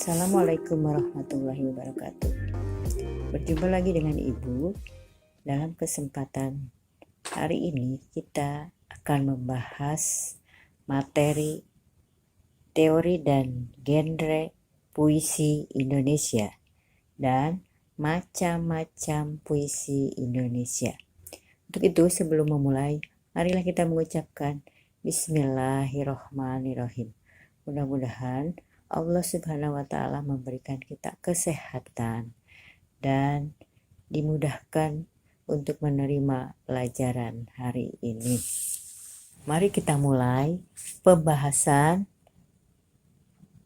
Assalamualaikum warahmatullahi wabarakatuh. Berjumpa lagi dengan Ibu. Dalam kesempatan hari ini kita akan membahas materi teori dan genre puisi Indonesia dan macam-macam puisi Indonesia. Untuk itu sebelum memulai, marilah kita mengucapkan Bismillahirrohmanirrohim. Mudah-mudahan Allah Subhanahu wa Ta'ala memberikan kita kesehatan dan dimudahkan untuk menerima pelajaran hari ini. Mari kita mulai pembahasan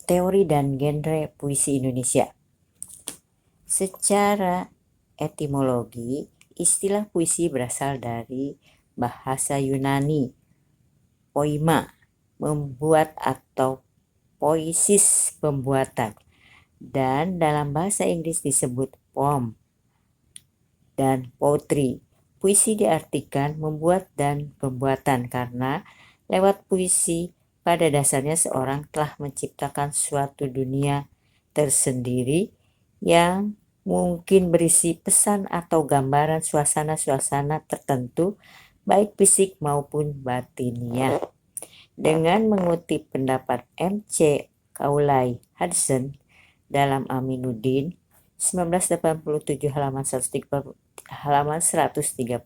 teori dan genre puisi Indonesia. Secara etimologi, istilah puisi berasal dari bahasa Yunani, poima, membuat atau poiesis, pembuatan, dan dalam bahasa Inggris disebut poem dan poetry. Puisi diartikan membuat dan pembuatan karena lewat puisi pada dasarnya seorang telah menciptakan suatu dunia tersendiri yang mungkin berisi pesan atau gambaran suasana-suasana tertentu baik fisik maupun batinnya. Dengan mengutip pendapat M.C. Kaulay Hudson dalam Aminuddin 1987 halaman 134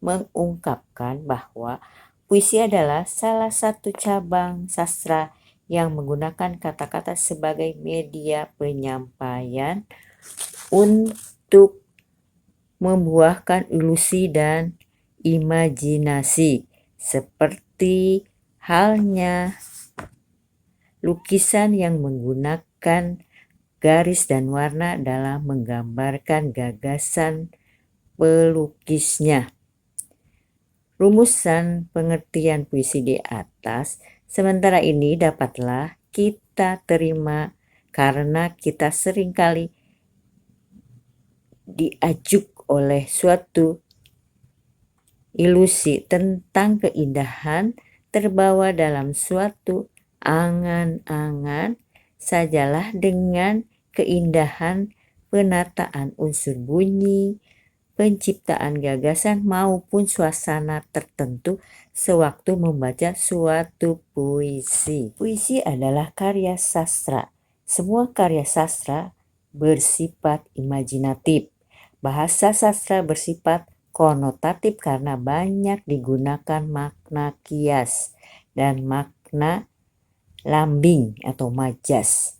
mengungkapkan bahwa puisi adalah salah satu cabang sastra yang menggunakan kata-kata sebagai media penyampaian untuk membuahkan ilusi dan imajinasi, seperti halnya lukisan yang menggunakan garis dan warna dalam menggambarkan gagasan pelukisnya. Rumusan pengertian puisi di atas sementara ini dapatlah kita terima karena kita seringkali diajuk oleh suatu ilusi tentang keindahan terbawa dalam suatu angan-angan sajalah dengan keindahan penataan unsur bunyi, penciptaan gagasan maupun suasana tertentu sewaktu membaca suatu puisi. Puisi adalah karya sastra. Semua karya sastra bersifat imajinatif. Bahasa sastra bersifat konotatif karena banyak digunakan makna kias dan makna lambing atau majas.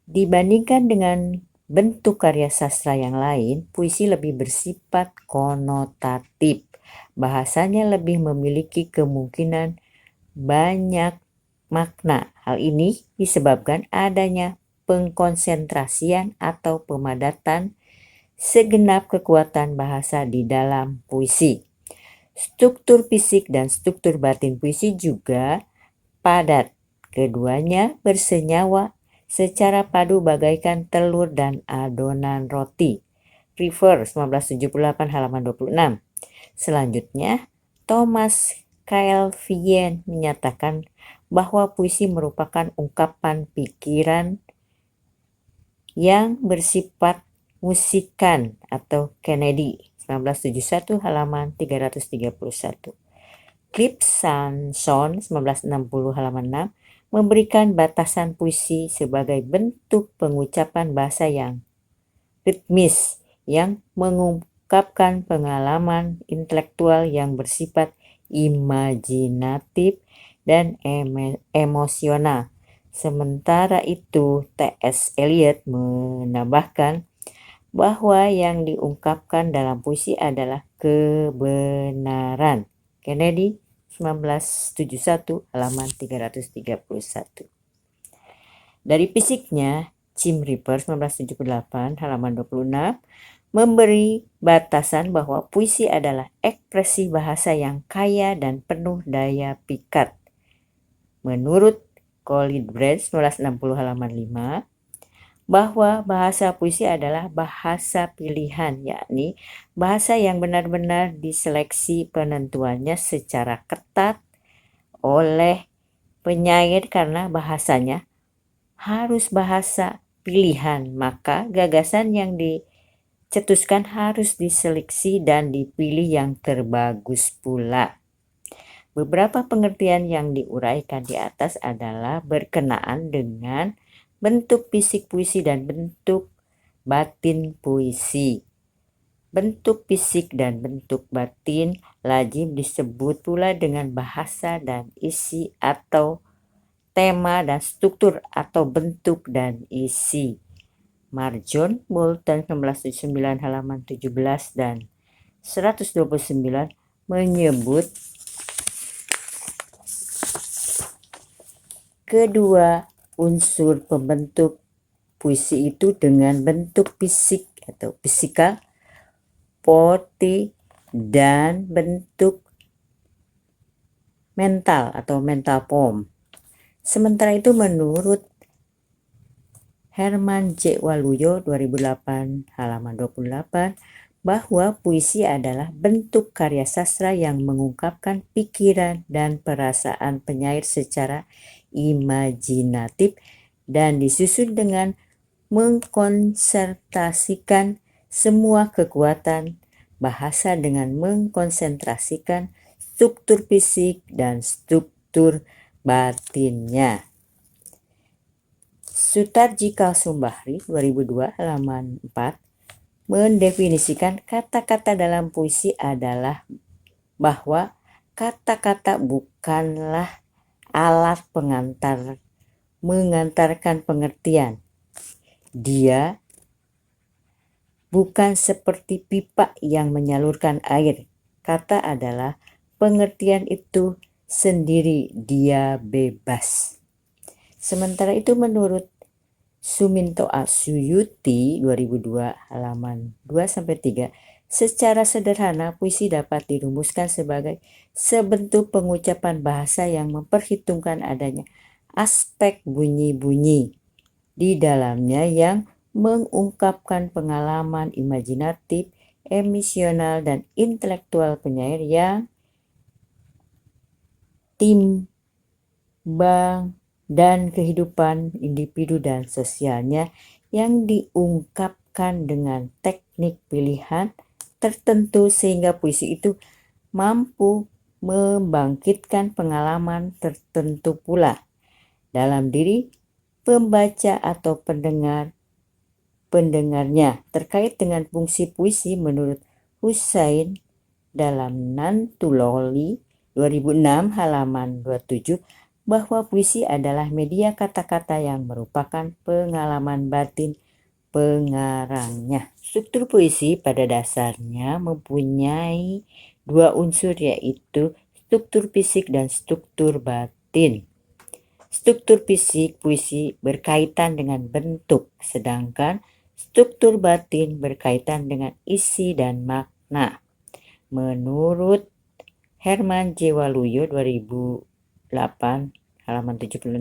Dibandingkan dengan bentuk karya sastra yang lain, puisi lebih bersifat konotatif. Bahasanya lebih memiliki kemungkinan banyak makna. Hal ini disebabkan adanya pengkonsentrasian atau pemadatan segenap kekuatan bahasa di dalam puisi. Struktur fisik dan struktur batin puisi juga padat. Keduanya bersenyawa secara padu bagaikan telur dan adonan roti. River 1978 halaman 26. Selanjutnya, Thomas Calvin menyatakan bahwa puisi merupakan ungkapan pikiran yang bersifat musikan atau Kennedy 1971 halaman 331. Cliff Sanson 1960 halaman 6 memberikan batasan puisi sebagai bentuk pengucapan bahasa yang ritmis yang mengungkapkan pengalaman intelektual yang bersifat imajinatif dan emosional. Sementara itu, T.S. Eliot menambahkan bahwa yang diungkapkan dalam puisi adalah kebenaran. Kennedy 1971 halaman 331. Dari fisiknya, Jim Riper 1978 halaman 26 memberi batasan bahwa puisi adalah ekspresi bahasa yang kaya dan penuh daya pikat. Menurut Colebrand 1960 halaman 5, bahwa bahasa puisi adalah bahasa pilihan, yakni bahasa yang benar-benar diseleksi penentuannya secara ketat oleh penyair karena bahasanya harus bahasa pilihan, maka gagasan yang dicetuskan harus diseleksi dan dipilih yang terbagus pula. Beberapa pengertian yang diuraikan di atas adalah berkenaan dengan bentuk fisik puisi dan bentuk batin puisi. Bentuk fisik dan bentuk batin lazim disebut pula dengan bahasa dan isi atau tema dan struktur atau bentuk dan isi. Marjon Moulton 1979 halaman 17 dan 129 menyebut kedua unsur pembentuk puisi itu dengan bentuk fisik atau fisikal, poti, dan bentuk mental atau mental form. Sementara itu menurut Herman J. Waluyo 2008 halaman 28 bahwa puisi adalah bentuk karya sastra yang mengungkapkan pikiran dan perasaan penyair secara imajinatif dan disusun dengan mengkonsentrasikan semua kekuatan bahasa dengan mengkonsentrasikan struktur fisik dan struktur batinnya. Sutarji Kalsumbahri 2002 halaman 4 mendefinisikan kata-kata dalam puisi adalah bahwa kata-kata bukanlah alat mengantarkan pengertian. Dia bukan seperti pipa yang menyalurkan air. Kata adalah pengertian itu sendiri, dia bebas. Sementara itu menurut Suminto Suyuti 2002 halaman 2-3, secara sederhana puisi dapat dirumuskan sebagai sebentuk pengucapan bahasa yang memperhitungkan adanya aspek bunyi-bunyi di dalamnya yang mengungkapkan pengalaman imajinatif, emosional, dan intelektual penyair yang timbang dan kehidupan individu dan sosialnya yang diungkapkan dengan teknik pilihan tertentu sehingga puisi itu mampu membangkitkan pengalaman tertentu pula dalam diri pembaca atau pendengarnya. Terkait dengan fungsi puisi menurut Hussein dalam Nantuloli 2006 halaman 27 bahwa puisi adalah media kata-kata yang merupakan pengalaman batin pengarangnya. Struktur puisi pada dasarnya mempunyai dua unsur, yaitu struktur fisik dan struktur batin. Struktur fisik puisi berkaitan dengan bentuk, sedangkan struktur batin berkaitan dengan isi dan makna. Menurut Herman J. Waluyo 2008 halaman 76,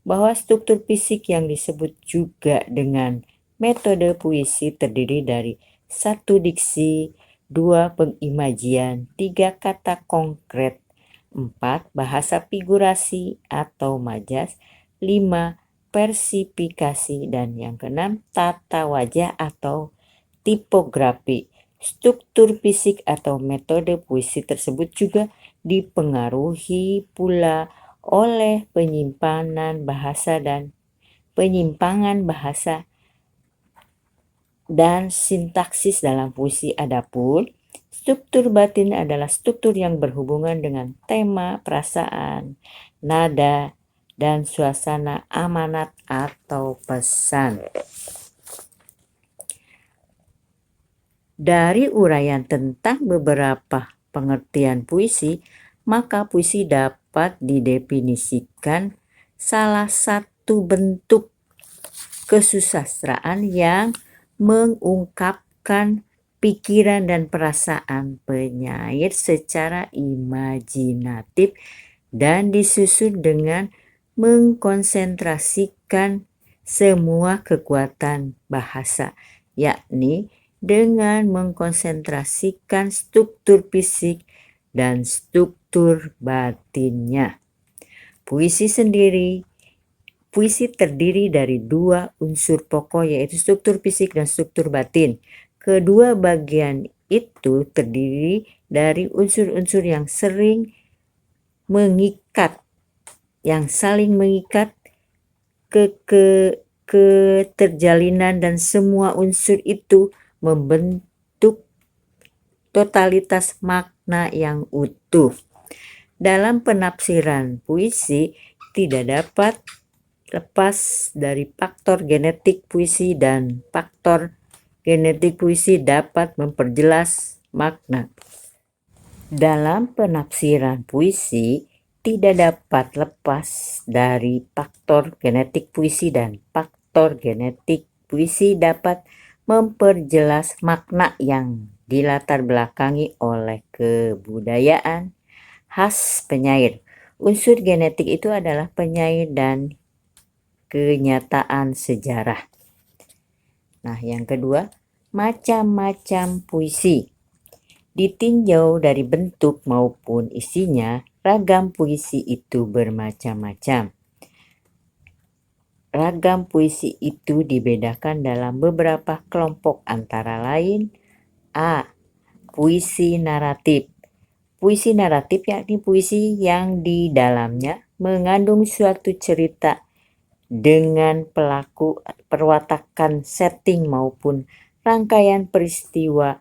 bahwa struktur fisik yang disebut juga dengan metode puisi terdiri dari 1 diksi, 2 pengimajian, 3 kata konkret, 4 bahasa figurasi atau majas, 5 versifikasi, dan yang keenam tata wajah atau tipografi. Struktur fisik atau metode puisi tersebut juga dipengaruhi pula oleh penyimpangan bahasa dan sintaksis dalam puisi. Adapun struktur batin adalah struktur yang berhubungan dengan tema, perasaan, nada, dan suasana amanat atau pesan. Dari uraian tentang beberapa pengertian puisi, maka puisi dapat didefinisikan salah satu bentuk kesusastraan yang mengungkapkan pikiran dan perasaan penyair secara imajinatif dan disusun dengan mengkonsentrasikan semua kekuatan bahasa, yakni dengan mengkonsentrasikan struktur fisik dan struktur batinnya. Puisi Puisi terdiri dari dua unsur pokok, yaitu struktur fisik dan struktur batin. Kedua bagian itu terdiri dari unsur-unsur yang saling mengikat, keterjalinan, dan semua unsur itu membentuk totalitas makna yang utuh. Dalam penafsiran puisi, tidak dapat lepas dari faktor genetik puisi, dan faktor genetik puisi dapat memperjelas makna. Dalam penafsiran puisi, tidak dapat lepas dari faktor genetik puisi, dan faktor genetik puisi dapat memperjelas makna yang dilatar belakangi oleh kebudayaan khas penyair. Unsur genetik itu adalah penyair dan kenyataan sejarah. Nah, yang kedua, macam-macam puisi. Ditinjau dari bentuk maupun isinya, ragam puisi itu bermacam-macam. Ragam puisi itu dibedakan dalam beberapa kelompok, antara lain: A. Puisi naratif. Puisi naratif yakni puisi yang di dalamnya mengandung suatu cerita dengan pelaku, perwatakan, setting maupun rangkaian peristiwa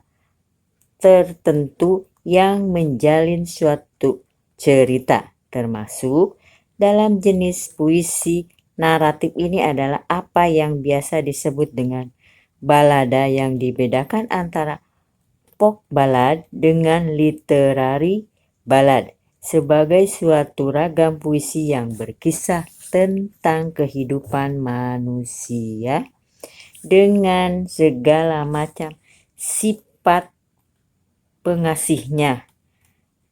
tertentu yang menjalin suatu cerita. Termasuk dalam jenis puisi naratif ini adalah apa yang biasa disebut dengan balada, yang dibedakan antara folk ballad dengan literary ballad sebagai suatu ragam puisi yang berkisah tentang kehidupan manusia dengan segala macam sifat pengasihnya,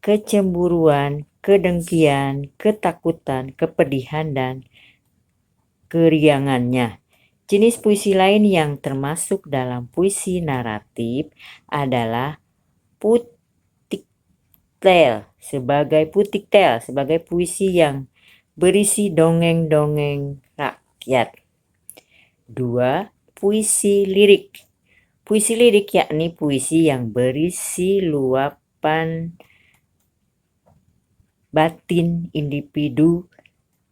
kecemburuan, kedengkian, ketakutan, kepedihan, dan keriangannya. Jenis puisi lain yang termasuk dalam puisi naratif adalah putik tale sebagai puisi yang berisi dongeng-dongeng rakyat. 2. Puisi lirik. Puisi lirik yakni puisi yang berisi luapan batin individu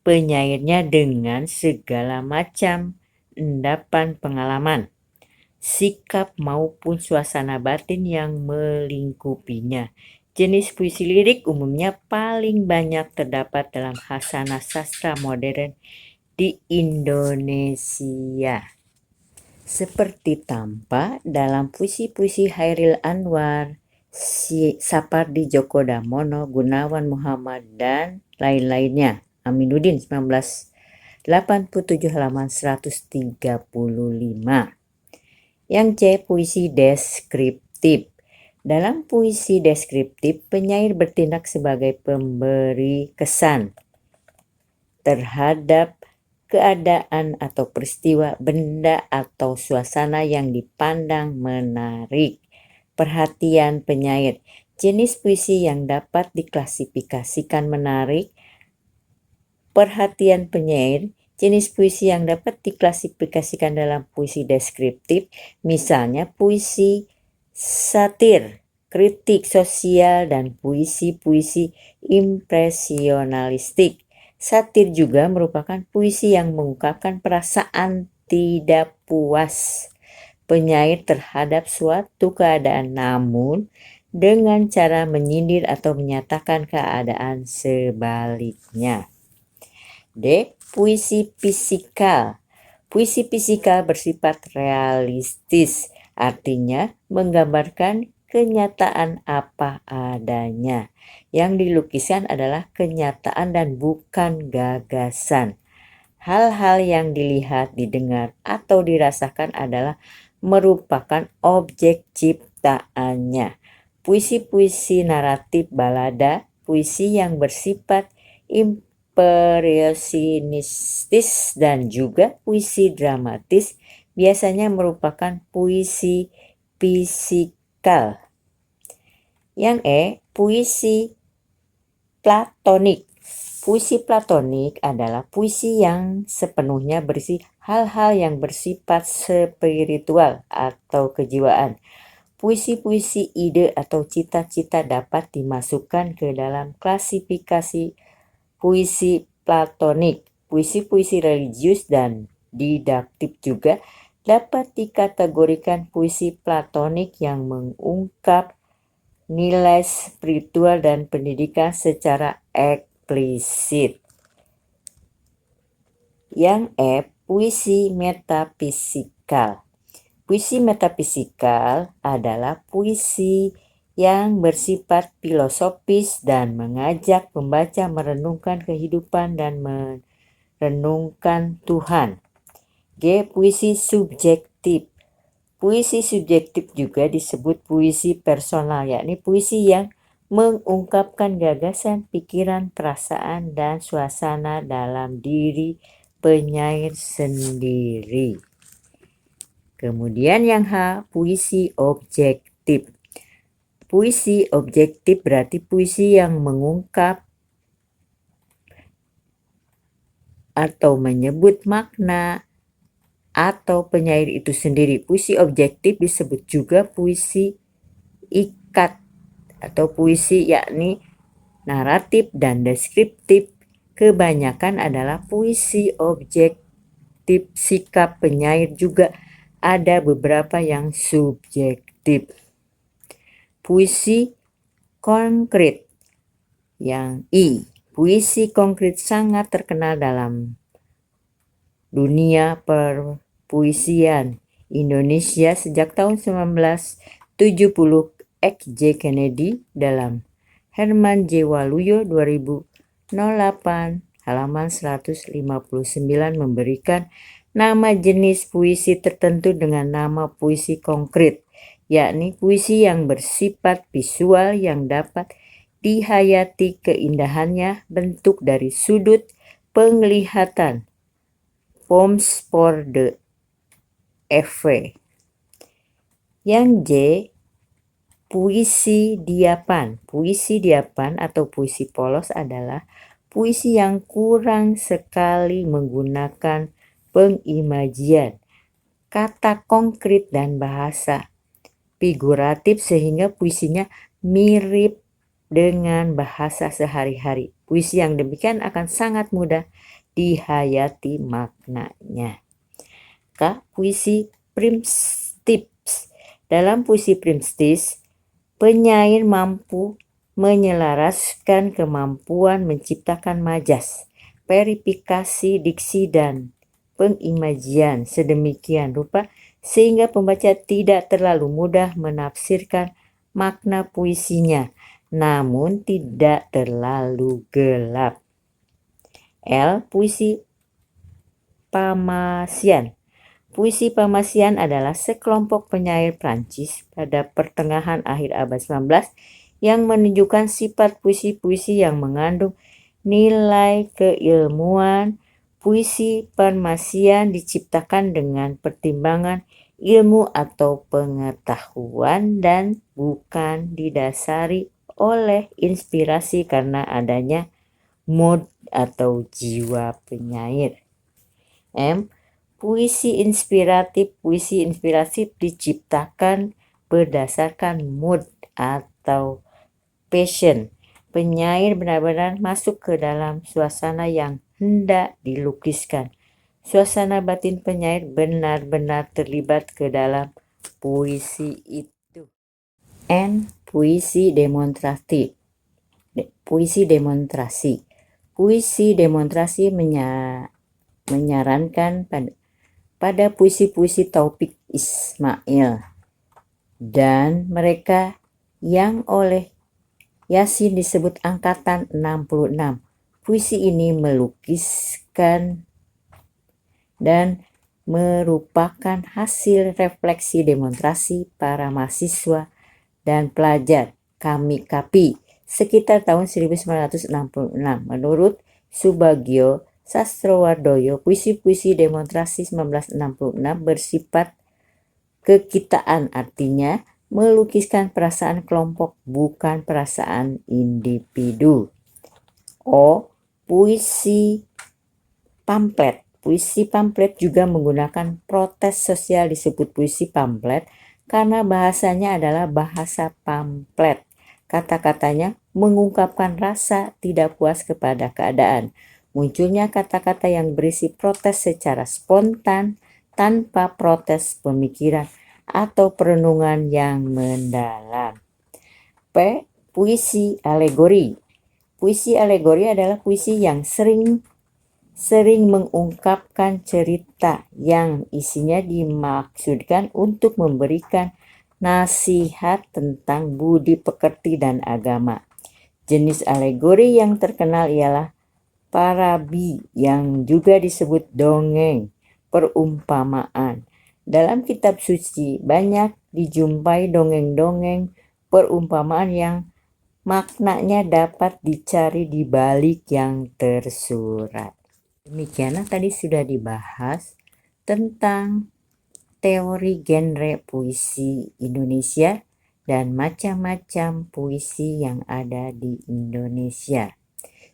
penyairnya dengan segala macam endapan pengalaman, sikap maupun suasana batin yang melingkupinya. Jenis puisi lirik umumnya paling banyak terdapat dalam khasanah sastra modern di Indonesia, seperti tampak dalam puisi-puisi Chairil Anwar, Sapardi Djoko Damono, Gunawan Muhammad, dan lain-lainnya. Aminuddin 1987 halaman 135. Yang C. Puisi deskriptif. Dalam puisi deskriptif, penyair bertindak sebagai pemberi kesan terhadap keadaan atau peristiwa, benda, atau suasana yang dipandang menarik perhatian penyair. Jenis puisi yang dapat diklasifikasikan menarik perhatian penyair. Jenis puisi yang dapat diklasifikasikan dalam puisi deskriptif, misalnya puisi satir, kritik sosial, dan puisi-puisi impresionalistik. Satir juga merupakan puisi yang mengungkapkan perasaan tidak puas penyair terhadap suatu keadaan, namun dengan cara menyindir atau menyatakan keadaan sebaliknya. D. Puisi fisikal. Puisi fisikal bersifat realistis, artinya menggambarkan kenyataan apa adanya. Yang dilukiskan adalah kenyataan dan bukan gagasan. Hal-hal yang dilihat, didengar, atau dirasakan adalah merupakan objek ciptaannya. Puisi-puisi naratif balada, puisi yang bersifat impresionistis, dan juga puisi dramatis biasanya merupakan puisi fisikal. Yang E. Puisi platonik. Puisi platonik adalah puisi yang sepenuhnya berisi hal-hal yang bersifat spiritual atau kejiwaan. Puisi-puisi ide atau cita-cita dapat dimasukkan ke dalam klasifikasi puisi platonik. Puisi-puisi religius dan didaktif juga dapat dikategorikan puisi platonik yang mengungkap nilai spiritual dan pendidikan secara eksplisit. Yang puisi metafisikal. Puisi metafisikal adalah puisi yang bersifat filosofis dan mengajak pembaca merenungkan kehidupan dan merenungkan Tuhan. Puisi subjektif. Puisi subjektif juga disebut puisi personal, yakni puisi yang mengungkapkan gagasan, pikiran, perasaan, dan suasana dalam diri penyair sendiri. Kemudian yang puisi objektif. Puisi objektif berarti puisi yang mengungkap atau menyebut makna atau penyair itu sendiri. Puisi objektif disebut juga puisi ikat atau puisi yakni naratif dan deskriptif. Kebanyakan adalah puisi objektif. Sikap penyair juga ada beberapa yang subjektif. Puisi konkret yang puisi konkret sangat terkenal dalam dunia perpuisian Indonesia sejak tahun 1970. J. Kennedy dalam Herman J. Waluyo 2008 halaman 159 memberikan nama jenis puisi tertentu dengan nama puisi konkret, yakni puisi yang bersifat visual yang dapat dihayati keindahannya bentuk dari sudut penglihatan. Poems for the Eve. Yang J, puisi diapan. Puisi diapan atau puisi polos adalah puisi yang kurang sekali menggunakan pengimajian, kata konkret dan bahasa figuratif sehingga puisinya mirip dengan bahasa sehari-hari. Puisi yang demikian akan sangat mudah dihayati maknanya. Puisi primitif. Dalam puisi primitif, penyair mampu menyelaraskan kemampuan menciptakan majas, verifikasi diksi dan pengimajian sedemikian rupa sehingga pembaca tidak terlalu mudah menafsirkan makna puisinya, namun tidak terlalu gelap. Puisi Pamasian. Puisi Pamasian adalah sekelompok penyair Prancis pada pertengahan akhir abad 19 yang menunjukkan sifat puisi-puisi yang mengandung nilai keilmuan. Puisi Pamasian diciptakan dengan pertimbangan ilmu atau pengetahuan dan bukan didasari oleh inspirasi karena adanya mood atau jiwa penyair. Puisi inspiratif. Puisi inspiratif diciptakan berdasarkan mood atau passion. Penyair benar-benar masuk ke dalam suasana yang hendak dilukiskan. Suasana batin penyair benar-benar terlibat ke dalam puisi itu. Puisi demonstratif. Puisi demonstrasi. Puisi demonstrasi menyarankan pada puisi-puisi Taufik Ismail dan mereka yang oleh Yasin disebut angkatan 66. Puisi ini melukiskan dan merupakan hasil refleksi demonstrasi para mahasiswa dan pelajar KAPI sekitar tahun 1966. Menurut Subagio Sastrowardoyo, puisi-puisi demonstrasi 1966 bersifat kekitaan, artinya melukiskan perasaan kelompok bukan perasaan individu. puisi pamflet. Puisi pamflet juga menggunakan protes sosial disebut puisi pamflet karena bahasanya adalah bahasa pamflet. Kata-katanya mengungkapkan rasa tidak puas kepada keadaan. Munculnya kata-kata yang berisi protes secara spontan tanpa protes pemikiran atau perenungan yang mendalam. P. Puisi alegori. Puisi alegori adalah puisi yang sering mengungkapkan cerita yang isinya dimaksudkan untuk memberikan nasihat tentang budi pekerti dan agama. Jenis alegori yang terkenal ialah parabi yang juga disebut dongeng, perumpamaan. Dalam kitab suci banyak dijumpai dongeng-dongeng perumpamaan yang maknanya dapat dicari di balik yang tersurat. Demikianlah tadi sudah dibahas tentang teori genre puisi Indonesia dan macam-macam puisi yang ada di Indonesia.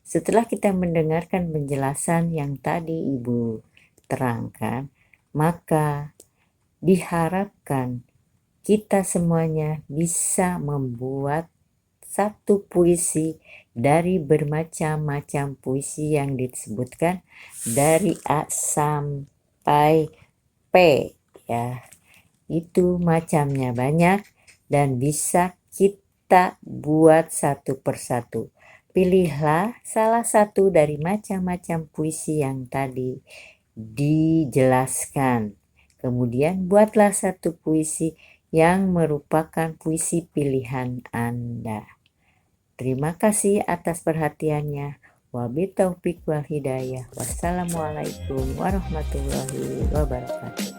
Setelah kita mendengarkan penjelasan yang tadi Ibu terangkan, maka diharapkan kita semuanya bisa membuat satu puisi dari bermacam-macam puisi yang disebutkan dari A sampai P, ya. Itu macamnya banyak dan bisa kita buat satu persatu. Pilihlah salah satu dari macam-macam puisi yang tadi dijelaskan. Kemudian buatlah satu puisi yang merupakan puisi pilihan Anda. Terima kasih atas perhatiannya. Wabillahi taufiq wal hidayah. Wassalamualaikum warahmatullahi wabarakatuh.